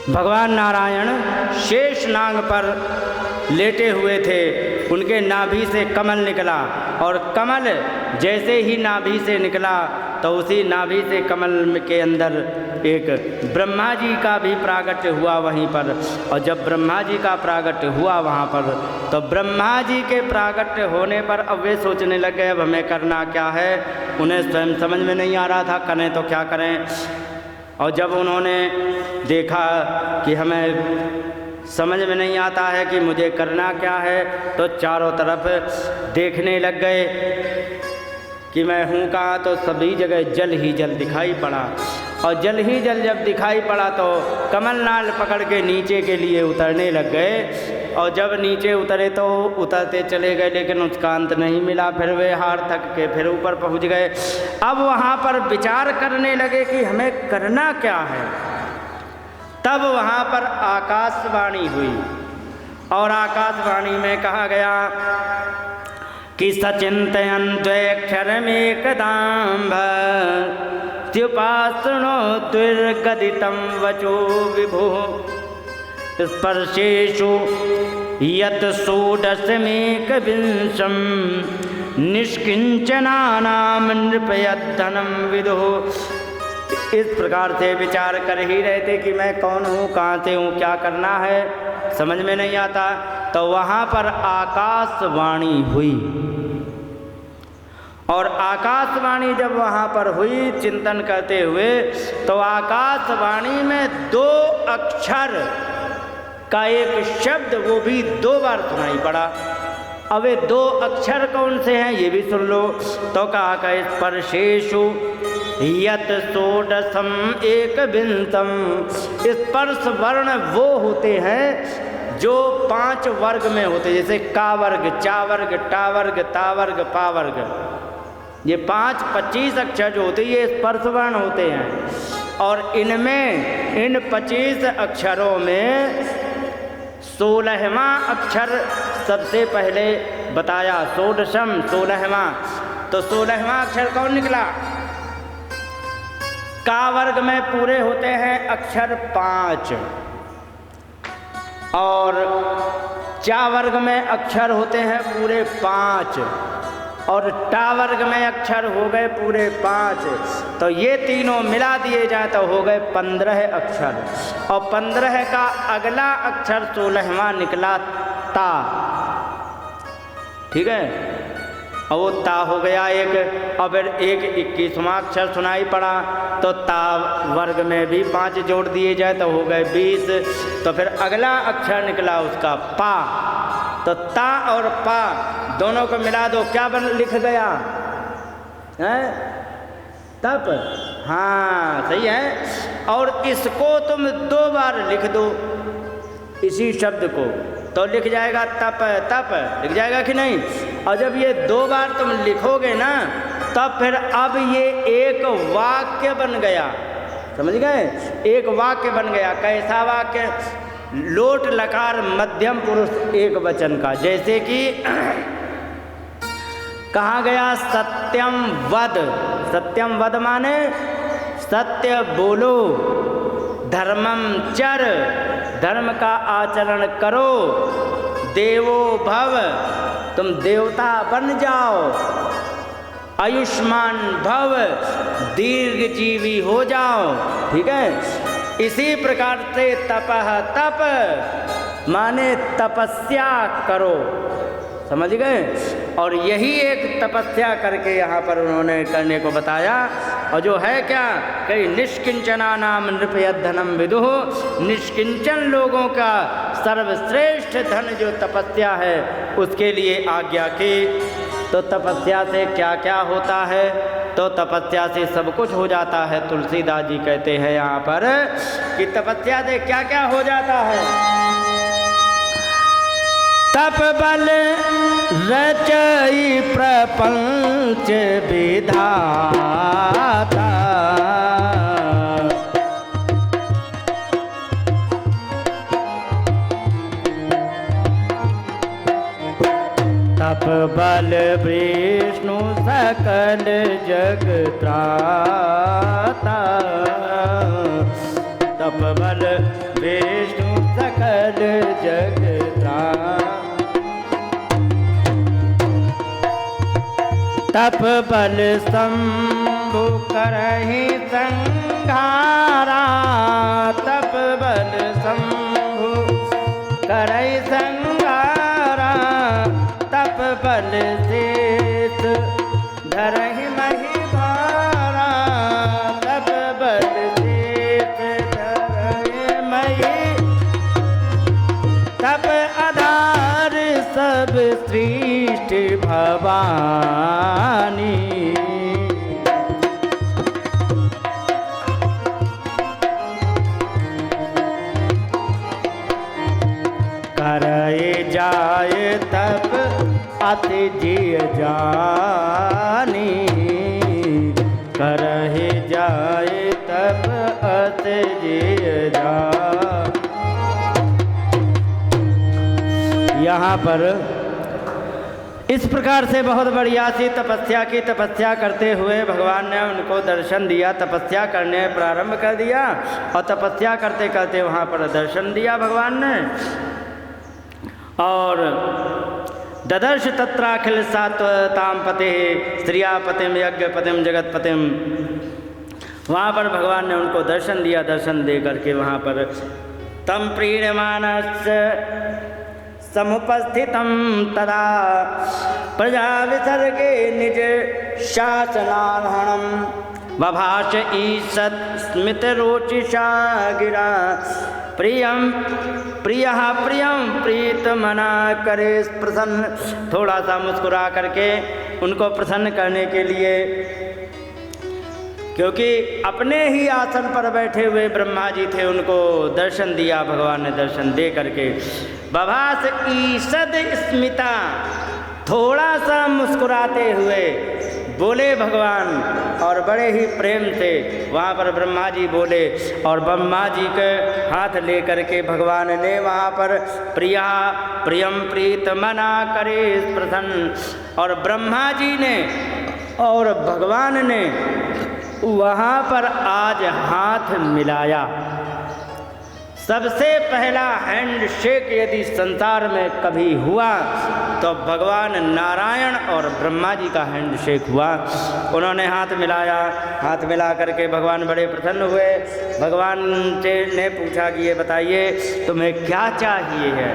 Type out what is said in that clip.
भगवान नारायण शेष नाग पर लेटे हुए थे। उनके नाभि से कमल निकला और कमल जैसे ही नाभि से निकला तो उसी नाभि से कमल के अंदर एक ब्रह्मा जी का भी प्रागट्य हुआ वहीं पर। और जब ब्रह्मा जी का प्रागट्य हुआ वहाँ पर तो ब्रह्मा जी के प्रागट्य होने पर अब वे सोचने लग गए अब हमें करना क्या है। उन्हें स्वयं समझ में नहीं आ रहा था करें तो क्या करें। और जब उन्होंने देखा कि हमें समझ में नहीं आता है कि मुझे करना क्या है तो चारों तरफ देखने लग गए कि मैं हूँ कहाँ। तो सभी जगह जल ही जल दिखाई पड़ा और जल ही जल जब दिखाई पड़ा तो कमलनाल पकड़ के नीचे के लिए उतरने लग गए। और जब नीचे उतरे तो उतरते चले गए लेकिन उसका अंत नहीं मिला। फिर वे हार थक के फिर ऊपर पहुँच गए। अब वहाँ पर विचार करने लगे कि हमें करना क्या है। तब वहाँ पर आकाशवाणी हुई और आकाशवाणी में कहा गया कि सचिंतयन् द्वैक्षरमेकदाम्भ त्युपासनो दुर्गदितं वचो विभो स्पर्शेषु यत् षोडशमेकविंशं निष्किंचनानां नृपयद्धनं विदुः। इस प्रकार से विचार कर ही रहे थे कि मैं कौन हूँ, कहाँ से हूँ, क्या करना है, समझ में नहीं आता। तो वहाँ पर आकाशवाणी हुई और आकाशवाणी जब वहाँ पर हुई चिंतन करते हुए तो आकाशवाणी में 2 अक्षर का एक शब्द वो भी 2 बार सुनाई पड़ा। अब ये 2 अक्षर कौन से हैं ये भी सुन लो। तो कहा कि स्पर्शेषु यत् षोडशम एकविंशम। स्पर्श वर्ण वो होते हैं जो 5 वर्ग में होते, जैसे का वर्ग, चा वर्ग, टा वर्ग, ता वर्ग, पा वर्ग। ये 5-25 अक्षर जो होते हैं ये स्पर्श वर्ण होते हैं। और इनमें इन 25 अक्षरों में 16वां अक्षर सबसे पहले बताया, षोडशम 16वां। तो 16वां अक्षर कौन निकला? का वर्ग में पूरे होते हैं अक्षर 5 और चा वर्ग में अक्षर होते हैं पूरे 5 और टा वर्ग में अक्षर हो गए पूरे 5। तो ये तीनों मिला दिए जाए तो हो गए 15 अक्षर। और 15 का अगला अक्षर 16वां निकला ता। ठीक है, और वो ता हो गया एक। और फिर एक 21वां अक्षर सुनाई पड़ा तो ता वर्ग में भी 5 जोड़ दिए जाए तो हो गए 20। तो फिर अगला अक्षर निकला उसका पा। तो ता और पा दोनों को मिला दो, क्या लिख गया है? तप। हाँ सही है। और इसको तुम 2 बार लिख दो इसी शब्द को तो लिख जाएगा तप तप, लिख जाएगा कि नहीं। और जब ये 2 बार तुम लिखोगे ना तब फिर अब ये एक वाक्य बन गया, समझ गए? एक वाक्य बन गया। कैसा वाक्य? लोट लकार मध्यम पुरुष एक वचन का। जैसे कि कहा गया सत्यम वद। सत्यम वद माने सत्य बोलो, धर्मम चर धर्म का आचरण करो, देवो भव तुम देवता बन जाओ, आयुष्मान भव दीर्घ जीवी हो जाओ। ठीक है, इसी प्रकार से तपः तप माने तपस्या करो, समझ गए? और यही एक तपस्या करके यहाँ पर उन्होंने करने को बताया। और जो है क्या कई निष्किंचना नाम नृपयद्धनम विदुः। निष्किंचन लोगों का सर्वश्रेष्ठ धन जो तपस्या है उसके लिए आज्ञा की। तो तपस्या से क्या क्या होता है? तो तपस्या से सब कुछ हो जाता है। तुलसीदास जी कहते हैं यहाँ पर कि तपस्या से क्या क्या हो जाता है। तप बल रचई प्रपंच विधाता, तप बल विष्णु सकल जग त्राता। तप बल विष्णु सकल जग त्राण। तप बल शंभु करहि संहारा, तप बल शंभु करहि संहारा, तप बल शेष धरहि महिधारा, तप बल शेष धरहि मही, तप आधार सब सृष्टि भवानी। करए जाए तप अति जिय जानी, करहे जाए तप अति जिय जानी। यहाँ पर इस प्रकार से बहुत बढ़िया सी तपस्या की, तपस्या करते हुए भगवान ने उनको दर्शन दिया, तपस्या करने प्रारंभ कर दिया और तपस्या करते करते वहाँ पर दर्शन दिया भगवान ने। और ददर्श तत्राखिल सात्वतां पते श्रियापतिम यज्ञपतिम जगतपतिम, वहाँ पर भगवान ने उनको दर्शन दिया। दर्शन दे करके वहाँ पर तम प्रीयमाणस्य समुपस्थितं तदा प्रजा विसर्गे निज शासनार्हणं, बभाष ईषत् स्मित रोचिषा गिरा, प्रियम प्रियः प्रियम प्रीत मना करे प्रसन्न। थोड़ा सा मुस्कुरा करके उनको प्रसन्न करने के लिए, क्योंकि अपने ही आसन पर बैठे हुए ब्रह्मा जी थे, उनको दर्शन दिया भगवान ने। दर्शन दे करके बभास ईषद स्मिता, थोड़ा सा मुस्कुराते हुए बोले भगवान, और बड़े ही प्रेम से वहाँ पर ब्रह्मा जी बोले। और ब्रह्मा जी के हाथ ले करके भगवान ने वहाँ पर प्रिया प्रियम प्रीत मना करे प्रसन्न, और ब्रह्मा जी ने और भगवान ने वहाँ पर आज हाथ मिलाया। सबसे पहला हैंड शेक यदि संसार में कभी हुआ तो भगवान नारायण और ब्रह्मा जी का हैंड शेक हुआ। उन्होंने हाथ मिलाया, हाथ मिला करके भगवान बड़े प्रसन्न हुए। भगवान से ने पूछा कि ये बताइए तुम्हें क्या चाहिए है।